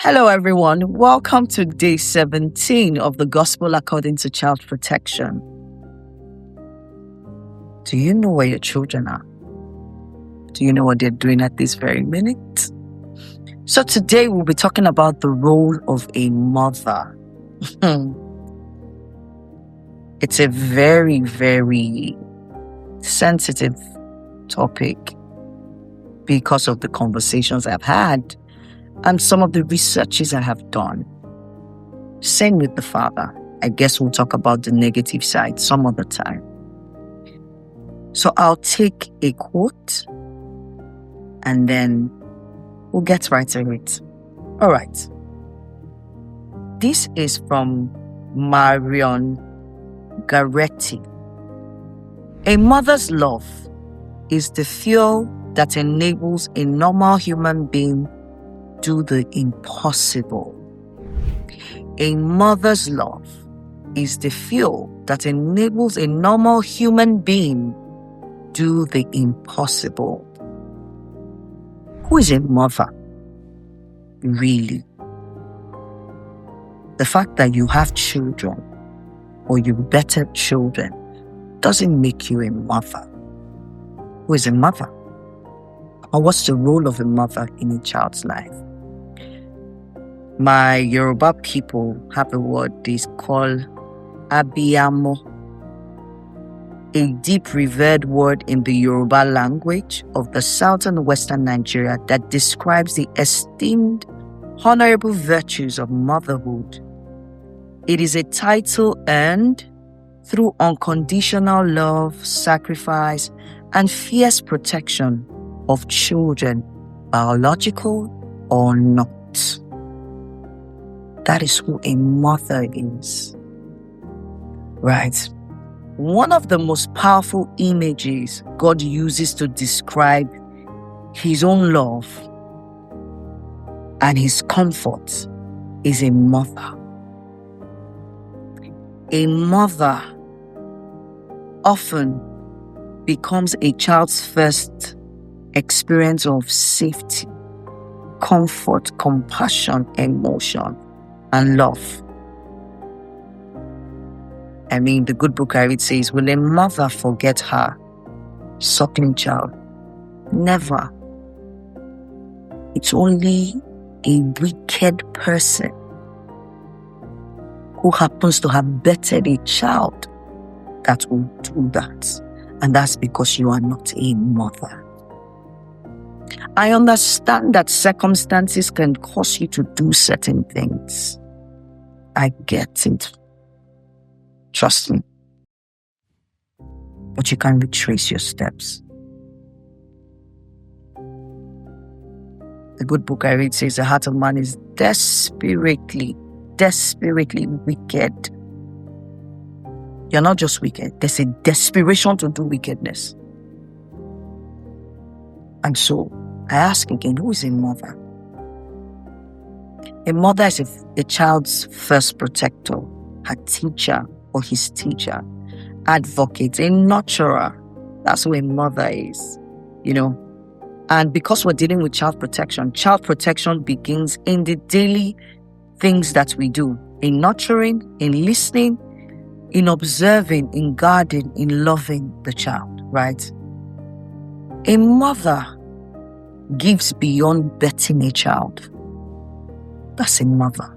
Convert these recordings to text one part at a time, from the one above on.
Hello, everyone. Welcome to day 17 of the Gospel According to Child Protection. Do you know where your children are? Do you know what they're doing at this very minute? So today we'll be talking about the role of a mother. It's a very, very sensitive topic because of the conversations I've had and some of the researches I have done. Same with the father. I guess we'll talk about the negative side some other time. So I'll take a quote and then we'll get right to it. All right. This is from Marion Garetti. A mother's love is the fuel that enables a normal human being do the impossible. A mother's love is the fuel that enables a normal human being do the impossible. Who is a mother? Really? The fact that you have children or you better children doesn't make you a mother. Who is a mother? Or what's the role of a mother in a child's life? My Yoruba people have a word they call abiyamo, a deep revered word in the Yoruba language of the southern western Nigeria that describes the esteemed, honorable virtues of motherhood. It is a title earned through unconditional love, sacrifice, and fierce protection of children, biological or not. That is who a mother is. Right. One of the most powerful images God uses to describe his own love and his comfort is a mother. A mother often becomes a child's first experience of safety, comfort, compassion, emotion, and love. I mean, the good book I read says, will a mother forget her suckling child? Never. It's only a wicked person who happens to have bettered a child that will do that. And that's because you are not a mother. I understand that circumstances can cause you to do certain things. I get it. Trust me. But you can retrace your steps. The good book I read says the heart of man is desperately wicked. You're not just wicked. There's a desperation to do wickedness. And so, I ask again, who is a mother? A mother is a child's first protector, her teacher or his teacher, advocate, a nurturer. That's who a mother is, And because we're dealing with child protection begins in the daily things that we do, in nurturing, in listening, in observing, in guarding, in loving the child, right? A mother gives beyond birthing a child. That's a mother.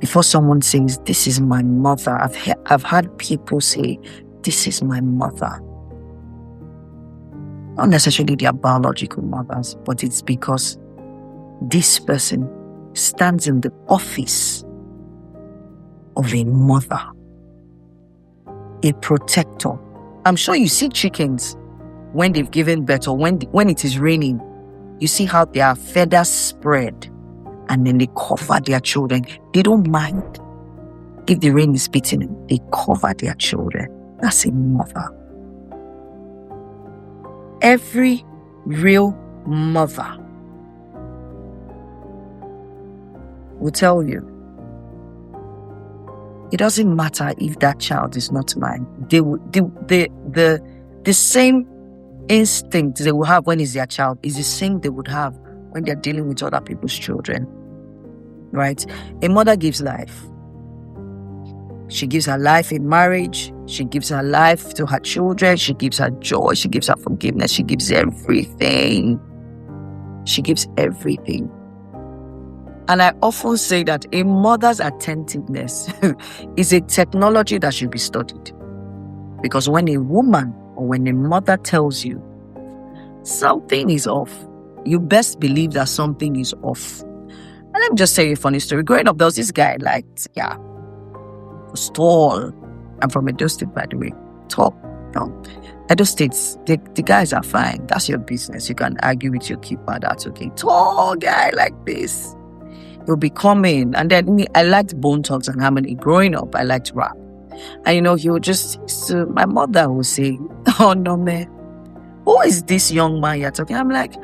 Before someone says, this is my mother, I've had people say, this is my mother. Not necessarily their biological mothers, but it's because this person stands in the office of a mother, a protector. I'm sure you see chickens when they've given birth or when it is raining, you see how their feathers spread and then they cover their children. They don't mind if the rain is beating them. They cover their children. That's a mother. Every real mother will tell you, it doesn't matter if that child is not mine. The same instinct they will have when it's their child is the same they would have when they're dealing with other people's children, right? A mother gives life. She gives her life in marriage. She gives her life to her children. She gives her joy. She gives her forgiveness. She gives everything. She gives everything. And I often say that a mother's attentiveness is a technology that should be studied. Because when a woman or when a mother tells you something is off, you best believe that something is off. And let me just tell you a funny story. Growing up, there was this guy was tall. I'm from Edo State, by the way. Tall. No. Edo States, the guys are fine. That's your business. You can argue with your keeper. That's okay. Tall guy like this. He'll be coming. And then I liked Bone Thugs and Harmony. Growing up, I liked rap. And he would just, my mother would say, "Oh no, man. Who is this young man you're talking?" I'm like,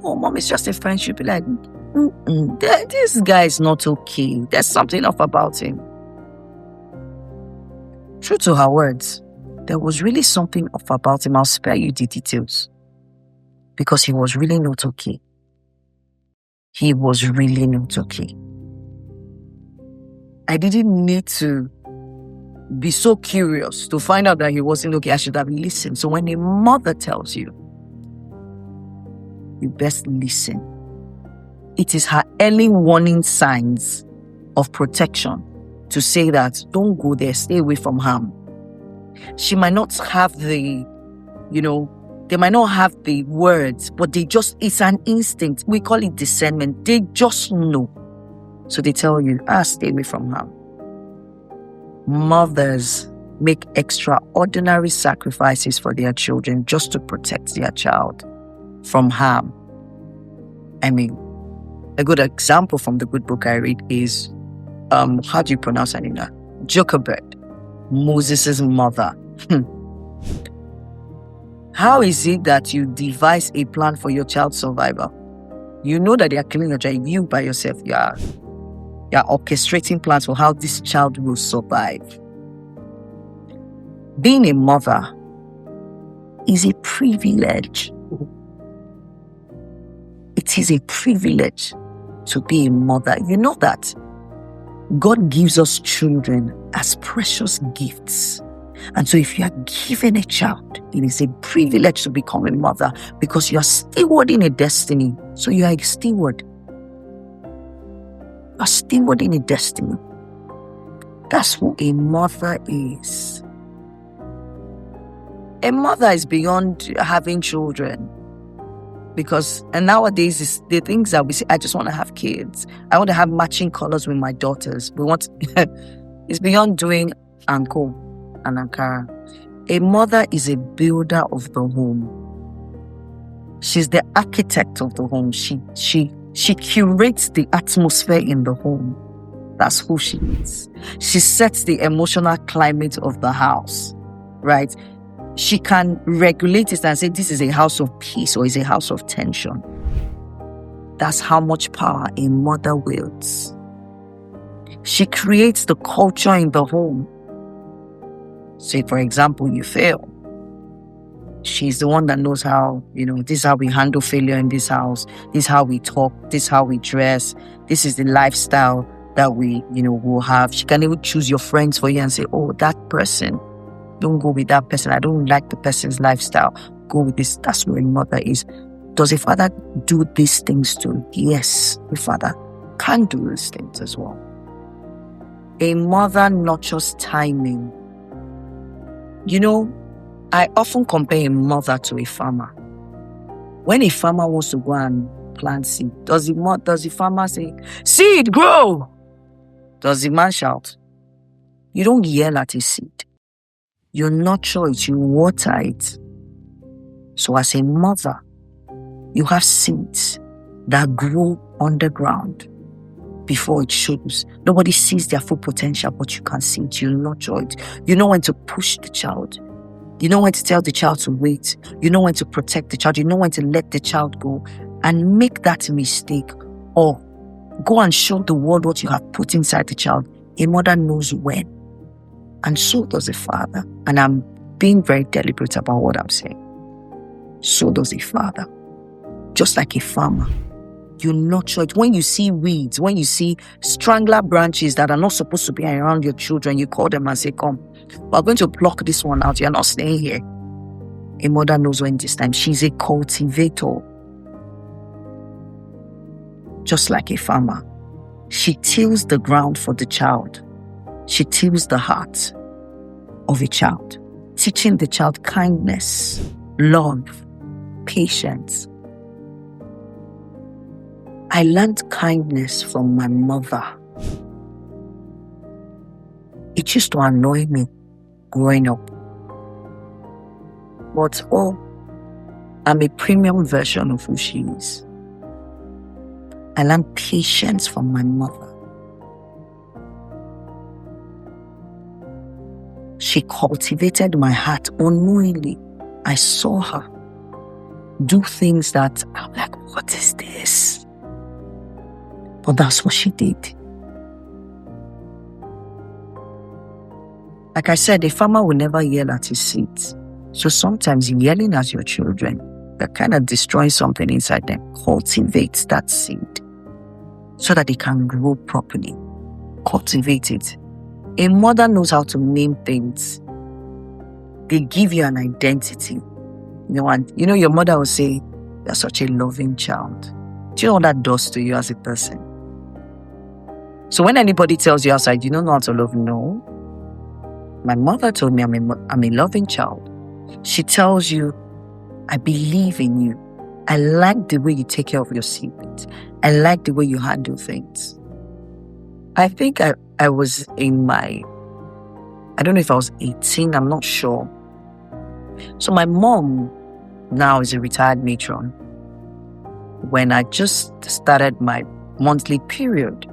"Oh, mom, it's just a friend." She'd be like, "This guy is not okay. There's something off about him." True to her words, there was really something off about him. I'll spare you the details. Because he was really not okay. He was really not okay. I didn't need to be so curious to find out that he wasn't okay. I should have listened. So when a mother tells you, you best listen. It is her early warning signs of protection to say that don't go there, stay away from harm. She might not have they might not have the words, but it's an instinct. We call it discernment. They just know. So they tell you, stay away from harm. Mothers make extraordinary sacrifices for their children just to protect their child from harm. I mean, a good example from the good book I read is, how do you pronounce her name? Jochebed, Moses' mother. How is it that you devise a plan for your child's survival? You know that they are killing your child. You by yourself, you are orchestrating plans for how this child will survive. Being a mother is a privilege. It is a privilege to be a mother. You know that God gives us children as precious gifts. And so if you are given a child, it is a privilege to become a mother because you are stewarding a destiny. So you are a steward. You are stewarding a destiny. That's who a mother is. A mother is beyond having children. And nowadays, it's the things that we say, I just want to have kids. I want to have matching colors with my daughters. It's beyond doing anko and ankara. A mother is a builder of the home. She's the architect of the home. She curates the atmosphere in the home. That's who she is. She sets the emotional climate of the house, right? She can regulate it and say this is a house of peace or is a house of tension. That's how much power a mother wields. She creates the culture in the home. Say, for example, you fail. She's the one that knows how, this is how we handle failure in this house. This is how we talk. This is how we dress. This is the lifestyle that we, will have. She can even choose your friends for you and say, oh, that person, don't go with that person. I don't like the person's lifestyle. Go with this. That's where a mother is. Does a father do these things too? Yes, a father can do these things as well. A mother nurtures timing. I often compare a mother to a farmer. When a farmer wants to go and plant seed, does the farmer say, "Seed, grow"? Does the man shout? You don't yell at a seed. You nurture it, you water it. So as a mother, you have seeds that grow underground before it shows. Nobody sees their full potential, but you can see it, you nurture it. You know when to push the child. You know when to tell the child to wait. You know when to protect the child. You know when to let the child go and make that mistake or go and show the world what you have put inside the child. A mother knows when. And so does a father. And I'm being very deliberate about what I'm saying. So does a father. Just like a farmer. you nurture it. When you see weeds, when you see strangler branches that are not supposed to be around your children, you call them and say, come, we're going to pluck this one out. You're not staying here. A mother knows when it is time. She's a cultivator. Just like a farmer. She tills the ground for the child. She tills the heart of a child, teaching the child kindness, love, patience. I learned kindness from my mother. It used to annoy me growing up. But I'm a premium version of who she is. I learned patience from my mother. She cultivated my heart unknowingly. I saw her do things that I'm like, what is this? But that's what she did. Like I said, a farmer will never yell at his seeds. So sometimes yelling at your children, that kind of destroys something inside them. Cultivate that seed so that it can grow properly. Cultivate it. A mother knows how to name things. They give you an identity. And your mother will say, you're such a loving child. Do you know what that does to you as a person? So when anybody tells you outside, you don't know how to love, no. My mother told me I'm a loving child. She tells you, I believe in you. I like the way you take care of your siblings. I like the way you handle things. I think I was in I don't know if I was 18, I'm not sure. So my mom now is a retired matron. When I just started my monthly period,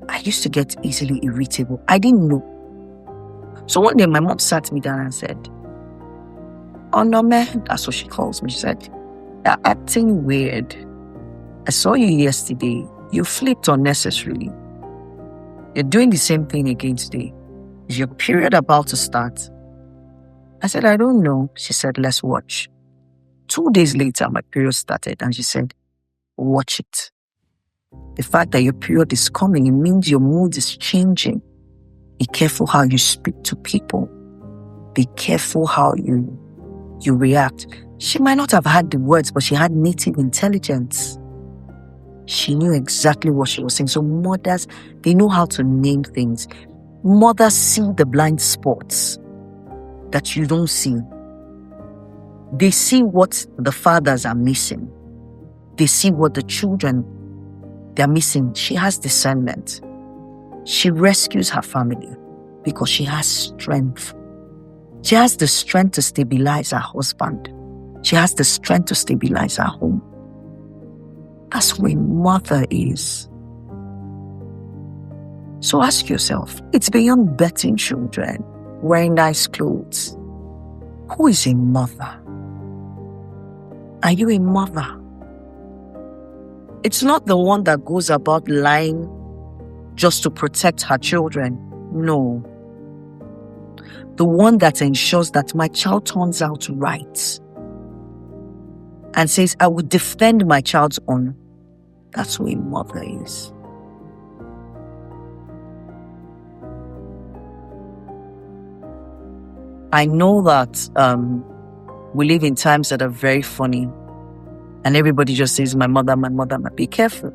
I used to get easily irritable. I didn't know. So one day my mom sat me down and said, oh no, man, that's what she calls me. She said, you're acting weird. I saw you yesterday. You flipped unnecessarily. You're doing the same thing again today. Is your period about to start? I said, I don't know. She said, let's watch. 2 days later, my period started and she said, watch it. The fact that your period is coming, it means your mood is changing. Be careful how you speak to people. Be careful how you react. She might not have had the words, but she had native intelligence. She knew exactly what she was saying. So mothers, they know how to name things. Mothers see the blind spots that you don't see. They see what the fathers are missing. They see what the children, they're missing. She has discernment. She rescues her family because she has strength. She has the strength to stabilize her husband. She has the strength to stabilize her home. That's who a mother is. So ask yourself, it's beyond betting children, wearing nice clothes. Who is a mother? Are you a mother? It's not the one that goes about lying just to protect her children. No. The one that ensures that my child turns out right and says, I will defend my child's honor. That's who a mother is. I know that we live in times that are very funny and everybody just says, my mother. Be careful.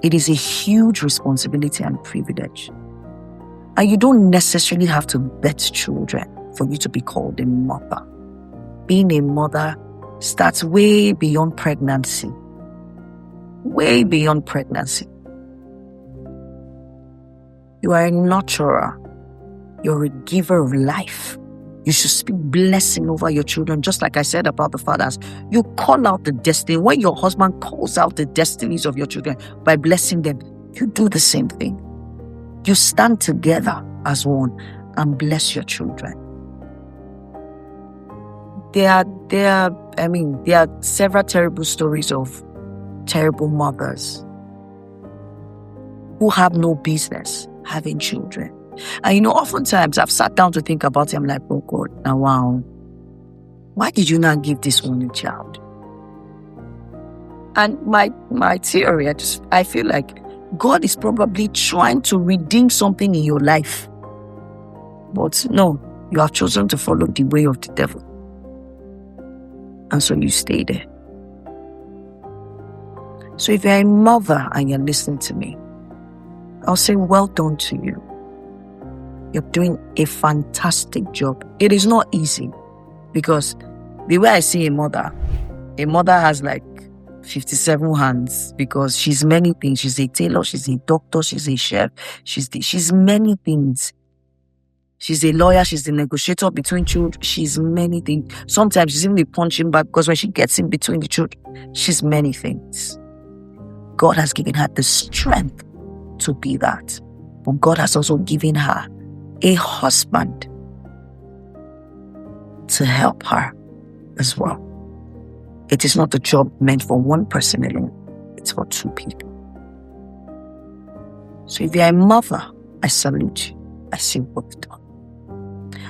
It is a huge responsibility and privilege. And you don't necessarily have to bet children for you to be called a mother. Being a mother starts way beyond pregnancy. Way beyond pregnancy. You are a nurturer. You're a giver of life. You should speak blessing over your children, just like I said about the fathers. You call out the destiny. When your husband calls out the destinies of your children by blessing them, you do the same thing. You stand together as one and bless your children. There are several terrible stories of terrible mothers who have no business having children. And oftentimes I've sat down to think about it. I'm like, oh God, now wow. Why did you not give this one a child? And my theory, I feel like God is probably trying to redeem something in your life. But no, you have chosen to follow the way of the devil. And so you stay there. So if you're a mother and you're listening to me, I'll say well done to you. You're doing a fantastic job. It is not easy, because the way I see a mother has like 57 hands, because she's many things. She's a tailor, she's a doctor, she's a chef, she's many things. She's a lawyer, she's the negotiator between children, she's many things. Sometimes she's even the punching bag, because when she gets in between the children, she's many things. God has given her the strength to be that. But God has also given her a husband to help her as well. It is not a job meant for one person alone. It's for two people. So if you're a mother, I salute you. I say well done.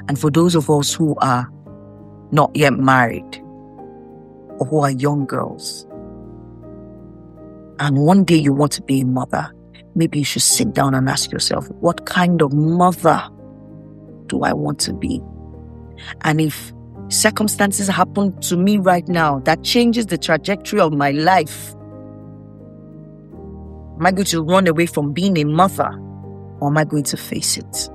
And for those of us who are not yet married, or who are young girls, and one day you want to be a mother, maybe you should sit down and ask yourself, what kind of mother do I want to be? And if circumstances happen to me right now that changes the trajectory of my life, am I going to run away from being a mother, or am I going to face it?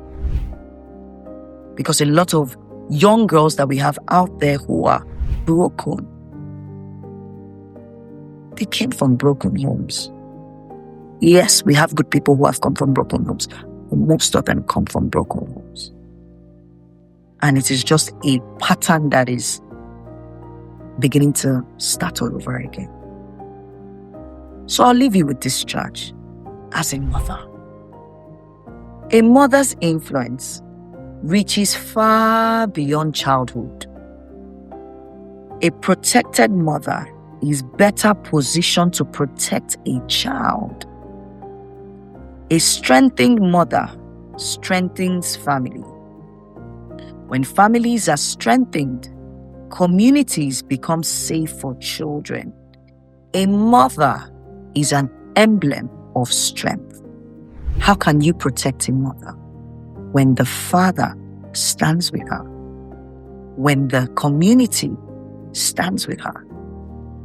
Because a lot of young girls that we have out there who are broken, they came from broken homes. Yes, we have good people who have come from broken homes, but most of them come from broken homes. And it is just a pattern that is beginning to start all over again. So I'll leave you with this charge as a mother. A mother's influence reaches far beyond childhood. A protected mother is better positioned to protect a child. A strengthened mother strengthens family. When families are strengthened, communities become safe for children. A mother is an emblem of strength. How can you protect a mother? When the father stands with her, when the community stands with her,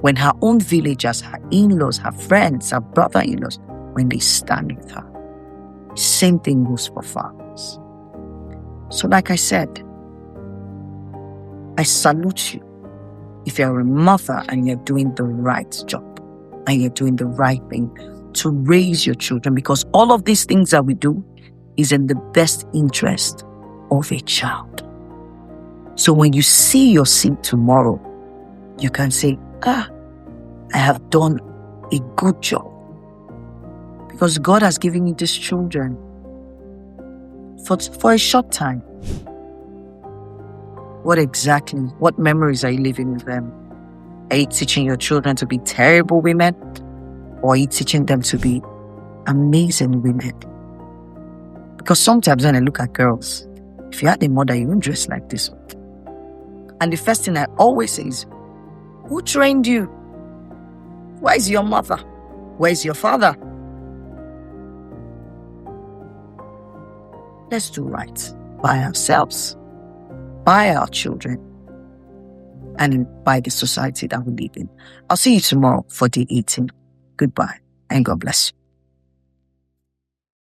when her own villagers, her in-laws, her friends, her brother-in-laws, when they stand with her. Same thing goes for fathers. So like I said, I salute you if you're a mother and you're doing the right job and you're doing the right thing to raise your children, because all of these things that we do is in the best interest of a child. So when you see your seed tomorrow, you can say, I have done a good job, because God has given you these children for a short time. What memories are you living with them? Are you teaching your children to be terrible women, or are you teaching them to be amazing women? Because sometimes when I look at girls, if you had a mother, you wouldn't dress like this. And the first thing I always say is, who trained you? Where is your mother? Where is your father? Let's do right by ourselves, by our children, and by the society that we live in. I'll see you tomorrow for day 18. Goodbye, and God bless you.